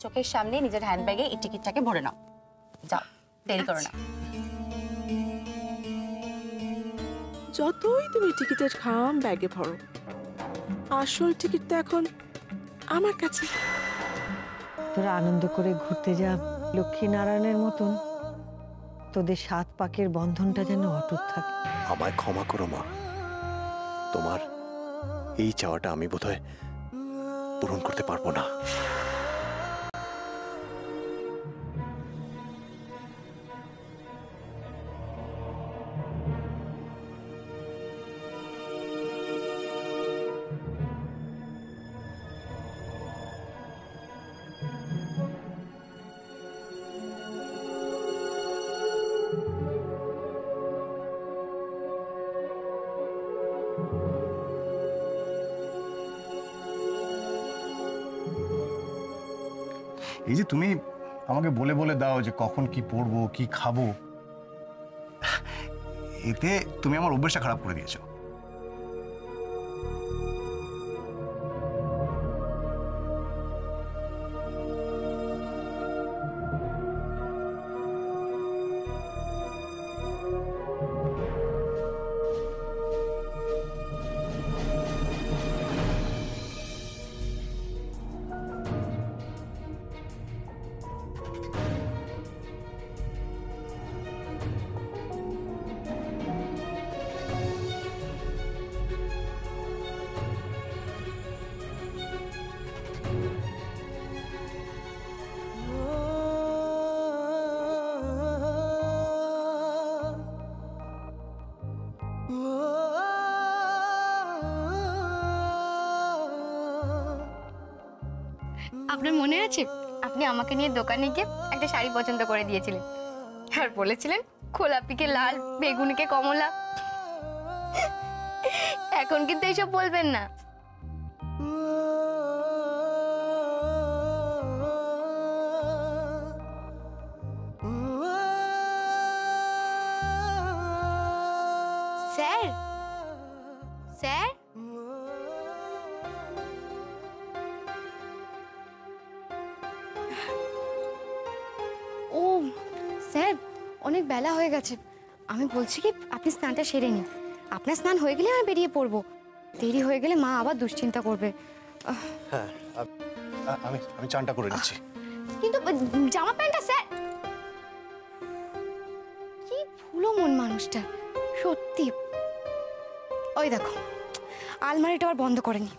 চোখের সামনে নিজের হ্যান্ডব্যাগে এই টিকিটটাকে ভরে নাও। যাও, দেরি করো না। যতই তুমি টিকিটের খাম ব্যাগে ভরো, আসল টিকিটটা এখন আমার কাছে। তোরা আনন্দ করে ঘুরতে যা লক্ষ্মীনারায়ণের মতন, তোদের 7 পাকের বন্ধনটা যেন অটুট থাকে। আমায় ক্ষমা করো মা, তোমার এই চাওয়াটা আমি বোধহয় পূরণ করতে পারবো না। এই যে তুমি আমাকে বলে বলে দাও যে কখন কি পড়বো কি খাবো, এতে তুমি আমার অভ্যাসটা খারাপ করে দিয়েছো। আপনার মনে আছে আপনি আমাকে নিয়ে দোকানে গিয়ে একটা শাড়ি পছন্দ করে দিয়েছিলেন আর বলেছিলেন খোলাপিকে লাল, বেগুনিকে কমলা। এখন কিন্তু এইসব বলবেন না। স্যার, স্যার, ও স্যার, অনেক বেলা হয়ে গেছে। আমি বলছি কি আপনি স্নানটা সেরে নিন। আপনার স্নান হয়ে গেলে আমি বেরিয়ে পড়বো। দেরি হয়ে গেলে মা আবার দুশ্চিন্তা করবে। হ্যাঁ, আমি চানটা করে নিচ্ছি। কিন্তু জামা প্যান্টটা স্যার, কি ভুলো মন মানুষটা সত্যি। ওই দেখো আলমারিটা আবার বন্ধ করেনি।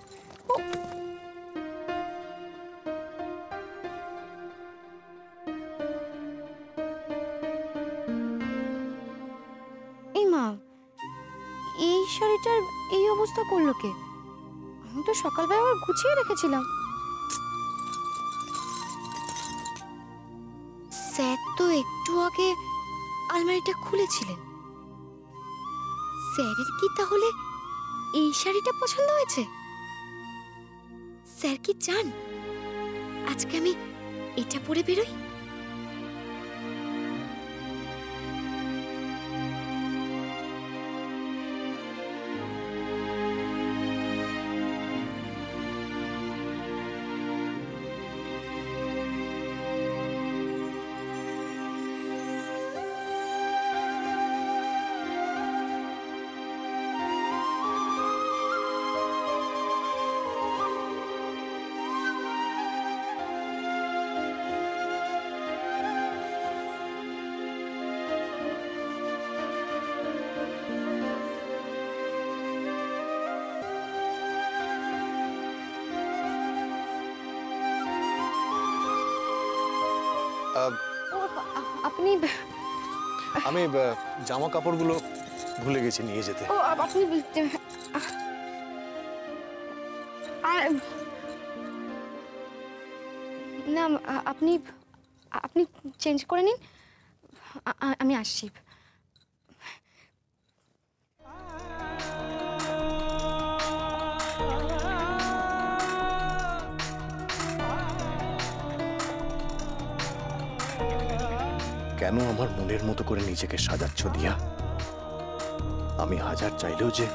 এই মা, এই শাড়িটার এই অবস্থা করলো কে? আমি তো সকালবেলা আবার গুছিয়ে রেখেছিলাম। স্যার তো একটু আগে আলমারিটা খুলেছিলেন। স্যারের কি তাহলে এই শাড়িটা পছন্দ হয়েছে? স্যার কি চান আজকে আমি এটা পরে বেরোই? আপনি, আমি জামা কাপড়গুলো ভুলে গেছি নিয়ে যেতে। ও আপনি না, আপনি আপনি চেঞ্জ করে নিন, আমি আসছি। কেন আমার মনের মতো করে নিজেকে সাজাচ্ছ দিয়া? আমি হাজার চাইলেও যে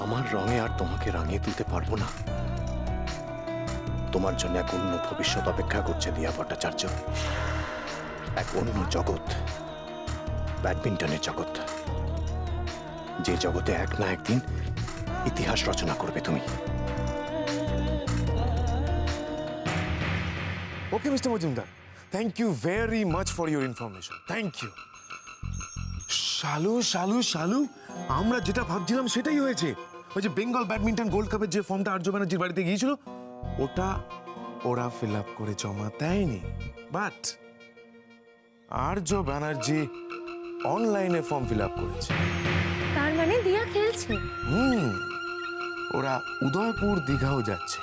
আমার রঙে আর তোমাকে রাঙিয়ে তুলতে পারবো না। তোমার জন্য এক অন্য ভবিষ্যৎ অপেক্ষা করছে দিয়া ভট্টাচার্য। এক অন্য জগৎ, ব্যাডমিন্টনের জগৎ, যে জগতে এক না একদিন ইতিহাস রচনা করবে তুমি। Okay mister Majumdar, thank you very much for your information. Thank you. Shalu Shalu Shalu, আমরা যেটা ভাবছিলাম সেটাই হয়েছে। ওই যে বেঙ্গল ব্যাডমিন্টন গোল্ড কাপের যে ফর্মটা আর্য ব্যানার্জির বাড়িতে গিয়েছিল, ওটা ওরা ফিল আপ করে জমা দেয়নি, বাট আর্য ব্যানার্জি অনলাইনে ফর্ম ফিল আপ করেছে। তার মানে দিয়া খেলছে। ওরা উদয়পুর দীঘাও যাচ্ছে।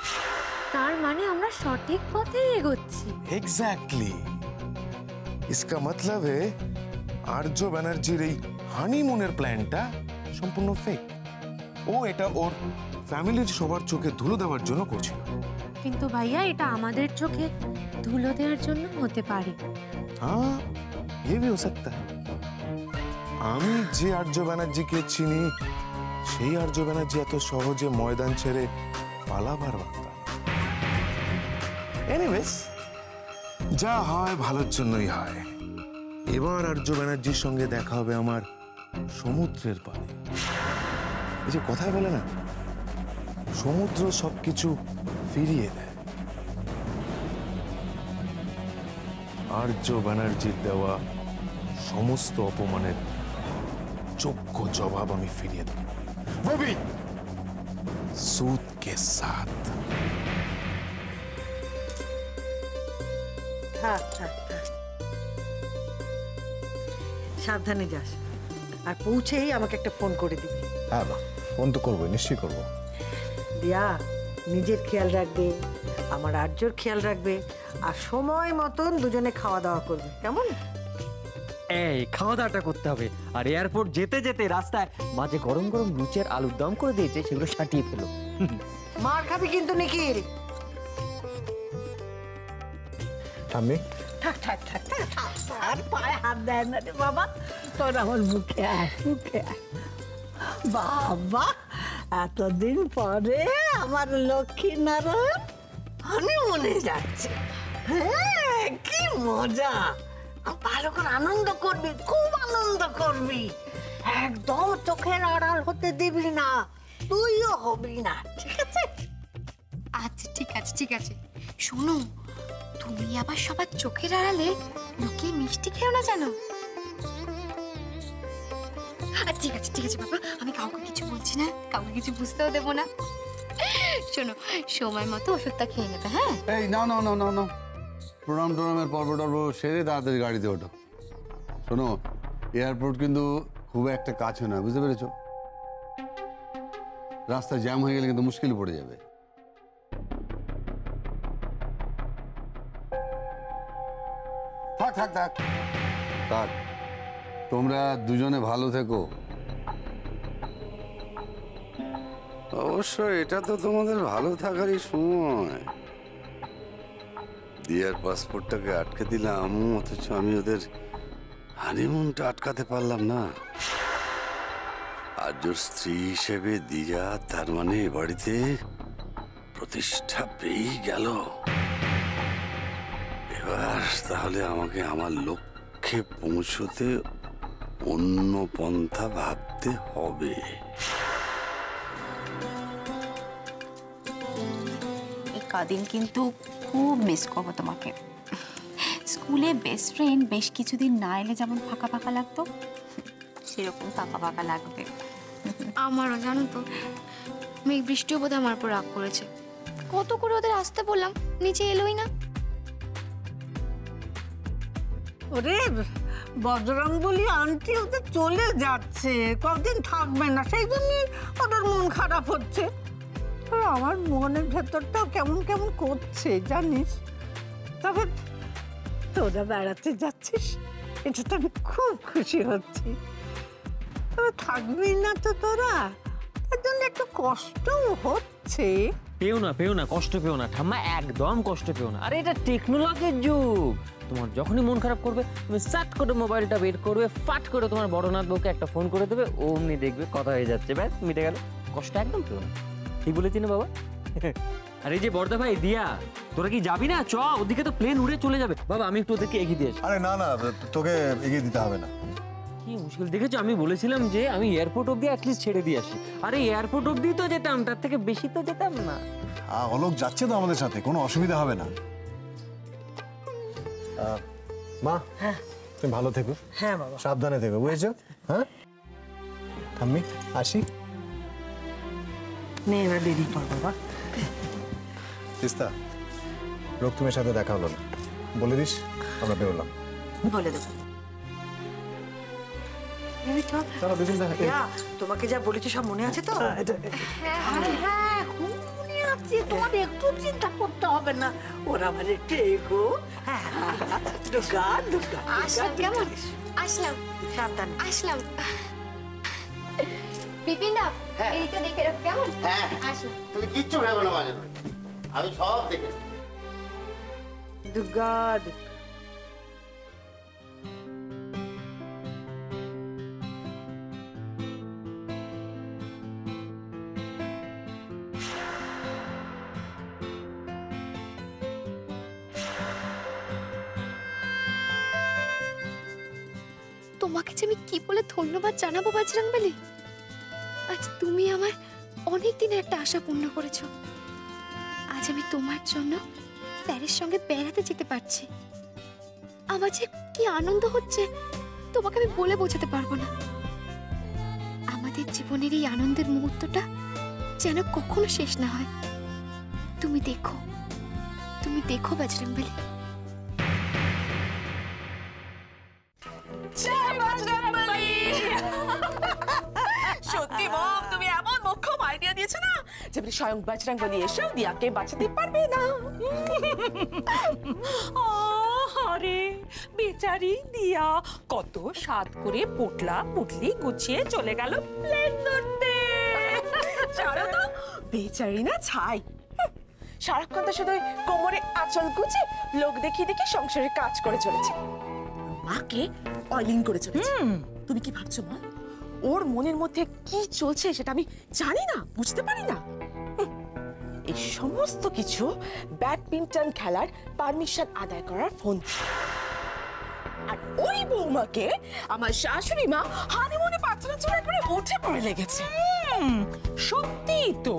তার মানে আমরা সঠিক পথে এগোচ্ছি। এক্স্যাক্টলি। इसका मतलब है আর্য ব্যানার্জির এই হানিমুনের প্ল্যানটা সম্পূর্ণ ফেক। ও এটা ওর ফ্যামিলির সবার চোখে ধুলো দেওয়ার জন্য করছিল। কিন্তু ভাইয়া, এটা আমাদের চোখে ধুলো দেওয়ার জন্য হতে পারে। হ্যাঁ, ये भी हो सकता है। আমি যে আর্য ব্যানার্জিকে চিনি, সেই আর্য ব্যানার্জি এত সহজে ময়দান ছেড়ে পালাবার বার্তা। এনিওয়েজ, যা হয় ভালোর জন্যই হয়। এবার আর্য ব্যানার্জির সঙ্গে দেখা হবে আমার সমুদ্রের পাড়ে। এই যে কথায় বলে না, সমুদ্র সবকিছু ফিরিয়ে দেয়। আর্য ব্যানার্জির দেওয়া সমস্ত অপমানের যোগ্য জবাব আমি ফিরিয়ে দেব, वो भी सूद के साथ। সাবধানে যাস, আর পৌঁছেই আমাকে একটা ফোন করে দিবি। হ্যাঁ মা, ফোন তো করবো, নিশ্চয়ই করবো। দিয়া নিজের খেয়াল রাখবে, আমার আর্যর খেয়াল রাখবে, আর সময় মতন দুজনে খাওয়া দাওয়া করবে, কেমন? এই খাওয়া দাওয়াটা করতে হবে। আর এয়ারপোর্ট যেতে যেতে রাস্তায় মাঝে গরম গরম লুচি আর আলুর দম করে দিয়েছে, সেগুলো সাটিয়ে ফেলো। মার খাবি কিন্তু নিখিল। ঠাম্মি, থাক থাক থাক থাক, আর পায়ে হাত দেয় না রে বাবা, তোর আমার মুখে আয়, মুখে আয়। বাবা, এতদিন পরে আমার লক্ষ্মী নারায়ণ হানিমুনে যাচ্ছে। হ্যাঁ, কি মজা! খুব ভালো করে আনন্দ করবি, খুব আনন্দ করবি। একদম চোখের আড়াল হতে দিবি না, তুইও হবি না, ঠিক আছে? আচ্ছা ঠিক আছে ঠিক আছে। শোনো, তুমি আবার সবার চোখের আড়ালে লুকিয়ে মিষ্টি খেও না জানো। ঠিক আছে ঠিক আছে বাবা, আমি কাউকে কিছু বলছি না, কাউকে কিছু বুঝতেও দেবো না। শোনো, সময় মতো ওষুধটা খেয়ে নেবে। হ্যাঁ, এই না না না না না, প্রণাম টনামের পর্ব টর্ব সেরে তাড়াতাড়ি গাড়িতে ওঠো। শোনো, এয়ারপোর্ট কিন্তু খুব একটা কাছে নয়, বুঝতে পেরেছো? রাস্তা জ্যাম হয়ে গেলে কিন্তু মুশকিল পড়ে যাবে। থাক থাক থাক থাক, তোমরা দুজনে ভালো থেকো। অবশ্য এটা তো তোমাদের ভালো থাকারই সময়। দিয়ার পাসপোর্টটাকে আটকে দিলাম, অথচ আমি ওদের হানিমুনটা আটকাতে পারলাম না। আর ওর স্ত্রী হিসেবে দিয়া তার মানে এ বাড়িতে প্রতিষ্ঠা পেয়েই গেল। এবার তাহলে আমাকে আমার লক্ষ্যে পৌঁছতে অন্য পন্থা ভাবতে হবে। এই কদিন কিন্তু খুব মিস করবো তোমাকে। স্কুলে বেস্ট ফ্রেন্ড বেশ কিছুদিন না এলে যেমন ফাঁকা ফাঁকা লাগতো, সেরকম ফাঁকা ফাঁকা লাগবে। আমারও জানো তো, মেঘ বৃষ্টিও বোধহয় আমার উপর রাগ করেছে। কত করে ওদের আসতে বললাম, নিচে এলোই না। ওরে বজরং বলি আন্টি ওদের চলে যাচ্ছে, কদিন থাকবে না, সেই জন্য ওদের মন খারাপ হচ্ছে। আমার মনের ভেতরটাও কেমন কেমন করছে জানিস। তবে তোরা বেড়াতে যাচ্ছিস, এটাতে আমি খুব খুশি হচ্ছি। তবে থাকবি না তো তোরা, তার জন্য একটু কষ্টও হচ্ছে। পেও না কষ্ট পেও না ঠাম্মা, একদম কষ্ট পেও না। আরে এটা টেকনোলজির যুগ। তোমার যখনই মন খারাপ করবে, তুমি সাট করে মোবাইলটা বের করবে, ফাট করে তোমার বড়নাথ বউকে একটা ফোন করে দেবে, অমনি দেখবে কথা হয়ে যাচ্ছে, ব্যাস মিটে গেল। কষ্ট একদম পেও না। ঠিক বলেছি না বাবা? আর এই যে বর্দা ভাই দিয়া, তোরা কি যাবি না? চ, ওদিকে তো প্লেন উড়ে চলে যাবে। বাবা আমি একটু ওদেরকে এগিয়ে দিয়ে আসি। আরে না না, তোকে এগিয়ে দিতে হবে না। কি মুশকিল দেখেছো, আমি বলেছিলাম যে আমি এয়ারপোর্ট অব্দি অ্যাটলিস্ট ছেড়ে দিয়ে আসি। আরে এয়ারপোর্ট অব্দি তো যেতাম, তার থেকে বেশি তো যেতাম না। অলোক যাচ্ছে তো আমাদের সাথে, কোনো অসুবিধা হবে না। মা, হ্যাঁ তুমি ভালো থেকো। হ্যাঁ বাবা, সাবধানে থেকো, বুঝেছো? হ্যাঁ ঠাম্মি, আসি। নে এবার বেরিয়ে পড় বাবা। তিস্তা, রক্তিমের সাথে দেখা হলো না, বলে দিস আমরা বেরোলাম। বলে দেবো। চলো দুদিন দেখা। তোমাকে যা বলেছি সব মনে আছে তো? হ্যাঁ, খুব মনে আছে। তোমার একটু চিন্তা করতে হবে না, ওরা আমার একটু এগো। দুর্গা দুর্গা আসলাম, কেমন আসলাম? সাবধানে আসলাম। বিপিনদা, এইটা দেখে রাখ কেমন? হ্যাঁ আসলাম। তুমি কিচ্ছু ভেবো না, মাঝে মাঝে আমি সব দেখে নেব। দুর্গা। তোমাকে যে আমি কি বলে ধন্যবাদ জানাবো বজরংবলী। আজ তুমি আমার অনেক দিনের একটা আশা পূর্ণ করেছো। আজ আমি তোমার জন্য স্যারের সঙ্গে বেড়াতে যেতে পারছি। আমার যে কি আনন্দ হচ্ছে তোমাকে আমি বলে বোঝাতে পারবো না। আমাদের জীবনের এই আনন্দের মুহূর্তটা যেন কখনো শেষ না হয়। তুমি দেখো, তুমি দেখো বজরংবলী। সত্যি মম, তুমি এমন মোক্ষম আইডিয়া দিয়েছো না যে স্বয়ং বজরংবলী এসেও দিয়াকে বাঁচাতে পারবে না। আরে বেচারি দিয়া কত স্বাদ করে পোটলা পুটলি গুছিয়ে চলে গেল প্লেন ধরতে। ছাড়ো তো, বেচারি না ছাই। সারাক্ষণ তো শুধু কোমরে আঁচল গুছে লোক দেখিয়ে দেখে সংসারের কাজ করে চলেছে, মাকে অয়েলিং করে চলেছে। তুমি কি ভাবছো মা, ওর মনের মধ্যে কি চলছে সেটা আমি জানি না, বুঝতে পারি না? এই সমস্ত কিছু ব্যাডমিন্টন খেলার পারমিশন আদায় করার ফোন। আর ওই বৌমাকে আমার শাশুড়ি মা হানিমুনে পাত্রা চড়া করে উঠে পড়ে লেগেছে। সত্যি তো।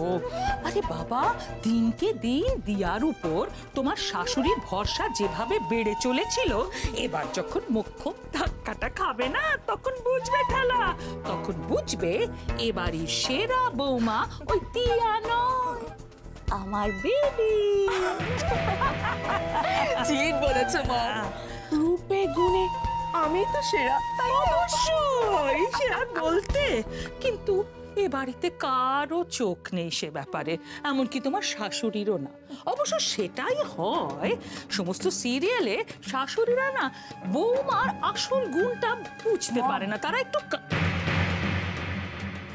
আরে বাবা, দিনকে দিন দিয়ার উপর তোমার শাশুড়ির ভরসা যেভাবে বেড়ে চলেছিল, এবার যখন মোক্ষম ধাক্কাটা খাবে না তখন বুঝবে ঠেলা। তখন বুঝবে এবারই সেরা বৌমা ওই দিয়া নয়, আমার বেবি। ঠিক বলেছো মা, রূপে গুণে আমি তো সেরা। তাই অবশ্যই সেরা বলতে, কিন্তু এ বাড়িতে কারো চোখ নেই সে ব্যাপারে, এমনকি তোমার শাশুড়িরও না। অবশ্য সেটাই হয় সমস্ত সিরিয়ালে, শাশুড়িরা না বৌমার আসল গুণটা বুঝতে পারে না, তারা একটু।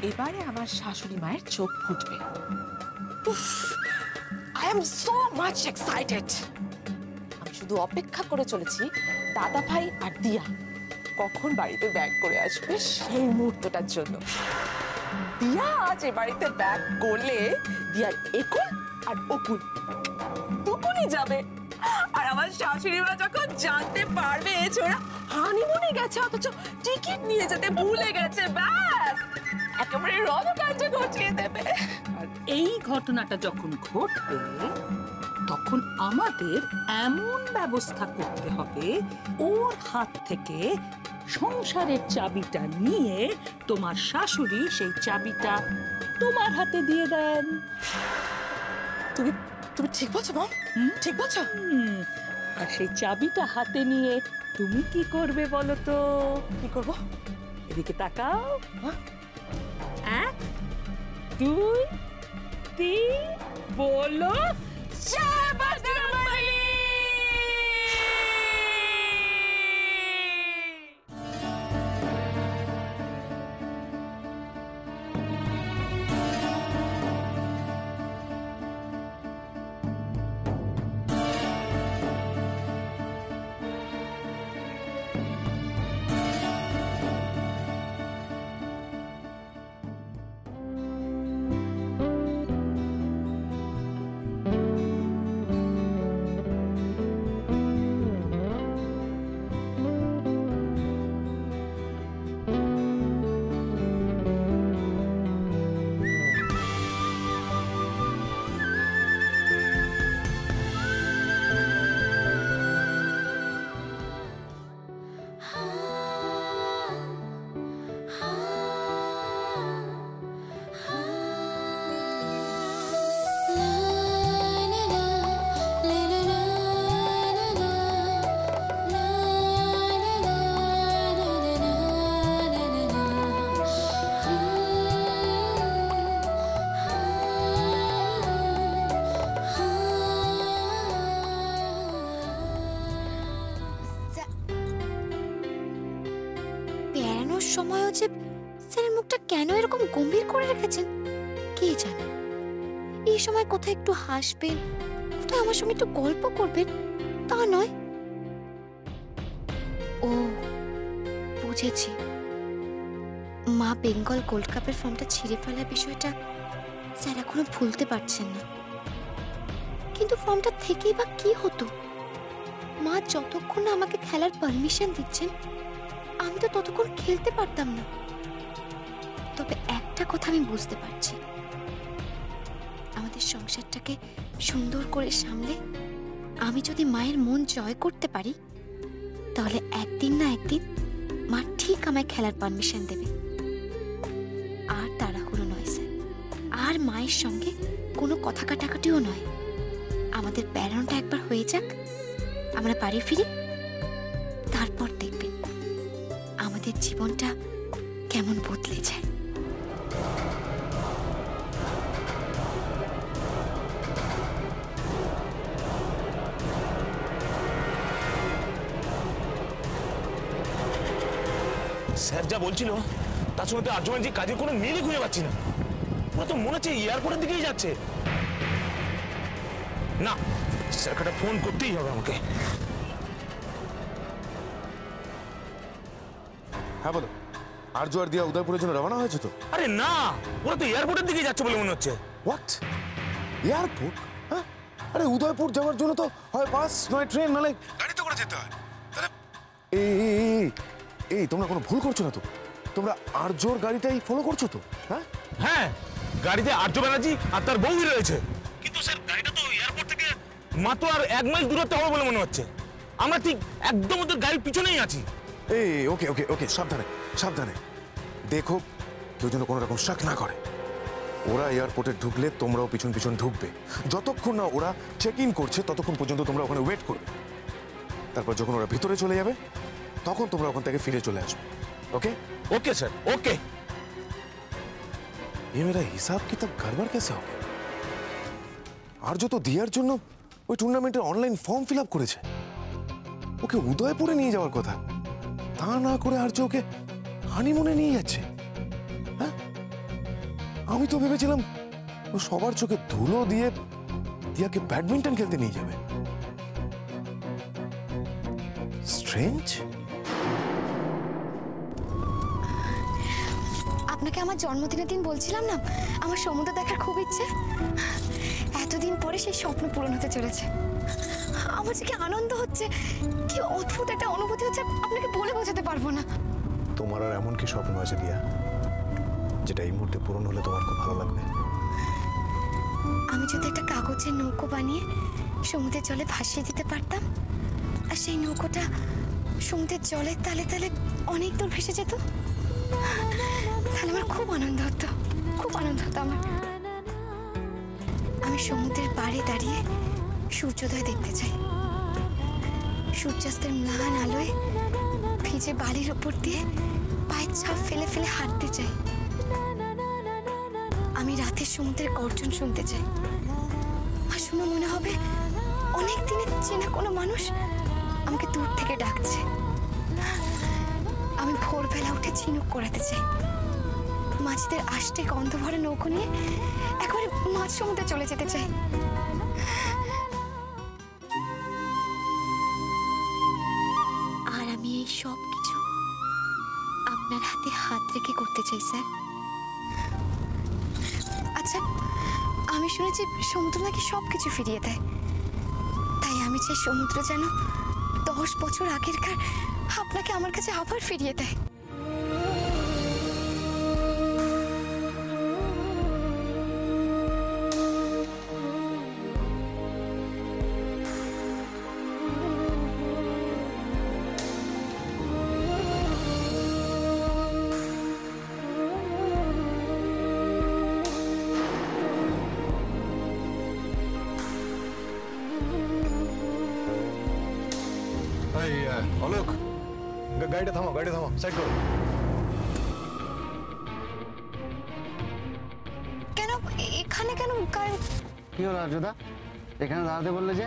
এবারে আমার শাশুড়ি মায়ের চোখ ফুটবে। I am so much excited. আমি শুধু অপেক্ষা করে চলেছি দাদা ভাই আর দিয়া কখন বাড়িতে ব্যাগ করে আসবে সেই মুহূর্তটার জন্য। দিয়া আজ এ বাড়িতে ব্যাগ করলে দিয়ার একুল আর অকুল দুকুলই যাবে। আর আমার শাশুড়ি মা যখন জানতে পারবে ওরা হানিমুনে গেছে অথচ টিকিট নিয়ে যেতে ভুলে গেছে, ব্যাস একেবারে রণকার্য ঘটিয়ে দেবে। আর এই ঘটনাটা যখন ঘটবে তখন আমাদের এমন ব্যবস্থা করতে হবে ওর হাত থেকে সংসারের চাবিটা নিয়ে তোমার শাশুড়ি সেই চাবিটা তোমার হাতে দিয়ে দেন। তুমি তুমি ঠিক বলছো মা? ঠিক বলছো? আর সেই চাবিটা হাতে নিয়ে তুমি কি করবে বলো তো? কি করব? এদিকে তাকাও। 1 2 3 বলো, জয় বজরংবলী। যে স্যারের মুখটা কেন এরকম গম্ভীর করে রেখেছেন কে জানে। এই সময় কোথায় একটু হাসবেন, কোথায় আমার সঙ্গে একটু গল্প করবেন, তা নয়। ও বুঝেছি, মা বেঙ্গল গোল্ড কাপের ফর্মটা ছিঁড়ে ফেলার বিষয়টা স্যার এখনো ভুলতে পারছেন না। কিন্তু ফর্মটা থেকেই বা কি হতো? মা যতক্ষণ না আমাকে খেলার পারমিশন দিচ্ছেন আমি তো ততক্ষণ খেলতে পারতাম না। তবে একটা কথা আমি বুঝতে পারছি, আমাদের সংসারটাকে সুন্দর করে সামলে আমি যদি মায়ের মন জয় করতে পারি তাহলে একদিন না একদিন মা ঠিক আমায় খেলার পারমিশন দেবে। আর তাড়াহুড়ো নয় স্যার, আর মায়ের সঙ্গে কোনো কথা কাটাকাটিও নয়। আমাদের বেড়ানোটা একবার হয়ে যাক, আমরা বাড়ি ফিরি, তারপর দেখবেন আমাদের জীবনটা কেমন বদলে যায়। স্যার যা বলছিল তার সঙ্গে তো আর্যমান যে কাজের কোনো মিলই খুঁজে পাচ্ছি না। ওরা তো মনে হচ্ছে এয়ারপোর্টের দিকেই যাচ্ছে। না, স্যারকে একটা ফোন করতেই হবে আমাকে। হ্যাঁ বলো, আর্য আর দিয়া উদয়পুরের জন্য রওনা হয়েছে তো? আরে না, ওরা তো এয়ারপোর্টের দিকে যাচ্ছে বলে মনে হচ্ছে। What, airport? হ্যাঁ, আরে উদয়পুর যাওয়ার জন্য তো হয় বাস নয় ট্রেন, নাহলে গাড়িতে করে যেতে হয়। তাহলে এই এই তোমরা কোনো ভুল করছো না তো? তোমরা আর্যর গাড়িটাই ফলো করছো তো? হ্যাঁ হ্যাঁ, গাড়িতে আর্য ব্যানার্জি আর তার বউই রয়েছে। কিন্তু স্যার গাড়িটা তো এয়ারপোর্ট থেকে মাত্র আর 1 মাইল দূরত্বে হবে বলে মনে হচ্ছে। আমরা ঠিক একদম ওদের গাড়ির পিছনেই আছি। এই ওকে ওকে ওকে, সাবধানে সাবধানে দেখো, কেউ যেন কোনো রকম শাক না করে। ওরা এয়ারপোর্টে ঢুকলে তোমরাও পিছন পিছন ঢুকবে। যতক্ষণ না ওরা চেক ইন করছে ততক্ষণ পর্যন্ত তোমরা ওখানে ওয়েট করবে। তারপর যখন ওরা ভিতরে চলে যাবে তখন তোমরা ওখান থেকে ফিরে চলে আসবে। Okay okay sir okay. ये मेरा हिसाब किताब गड़बड़ कैसे हो गया? आर्য তো দিয়ার জন্য ওই টুর্নামেন্টের অনলাইন ফর্ম ফিল আপ করেছে। ওকে উদয়পুরে নিয়ে যাওয়ার কথা, তা না করে আর্য ওকে হানিমুনে নিয়ে যাচ্ছে। হ্যাঁ, আমি তো ভেবেছিলাম ও সবার চোখে ধুলো দিয়ে দিয়াকে ব্যাডমিন্টন খেলতে নিয়ে যাবে। স্ট্রেঞ্জ। আপনাকে আমার জন্মদিনের দিন বলছিলাম না আমার সমুদ্র দেখার খুব ইচ্ছে। এতদিন পরে সেই স্বপ্ন পূরণ হতে চলেছে। আমার যে কি আনন্দ হচ্ছে, কি অদ্ভুত একটা অনুভূতি হচ্ছে, আপনাকে বলে বোঝাতে পারবো না। তোমার আর এমন কি স্বপ্ন আছে দিয়া যেটা এই মুহূর্তে পূরণ হলে তোমার খুব ভালো লাগবে? আমি যদি একটা কাগজের নৌকো বানিয়ে সমুদ্রের জলে ভাসিয়ে দিতে পারতাম আর সেই নৌকোটা সমুদ্রের জলের তালে তালে অনেক দূর ভেসে যেত, তাহলে আমার খুব আনন্দ হতো, খুব আনন্দ হতো আমার। আমি সমুদ্রের পাড়ে দাঁড়িয়ে সূর্যোদয় দেখতে চাই। সূর্যাস্তের ম্লান আলোয় ভিজে বালির উপর দিয়ে পায়ের ছাপ ফেলে ফেলে হাঁটতে চাই। আমি রাতের সমুদ্রের গর্জন শুনতে চাই। আর শুনে মনে হবে অনেক দিনের চেনা কোনো মানুষ আমাকে দূর থেকে ডাকছে। আমি ভোরবেলা উঠে ঝিনুক করাতে চাই। মাছদের আষ্টে গন্ধ ভরা নৌকো নিয়ে একবারে মাছ সমুদ্রে চলে যেতে চাই। আর আমি এই সব কিছু আপনার হাতে হাত রেখে করতে চাই স্যার। আচ্ছা, আমি শুনেছি সমুদ্র নাকি সব কিছু ফিরিয়ে দেয়, তাই আমি চাই সমুদ্র যেন 10 বছর আগেরকার আপনাকে আমার কাছে আবার ফিরিয়ে দেয়। অলোক, গাড়িটা থামাও, সাইড করো। কেন এখানে কেন? কি হলো আর্যদা, এখানে দাঁড়াতে বললে যে?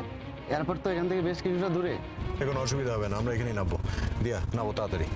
এয়ারপোর্ট তো এখান থেকে বেশ কিছুটা দূরে। এখন অসুবিধা হবে না, আমরা এখানেই নামবো। দিয়া নামো তাড়াতাড়ি।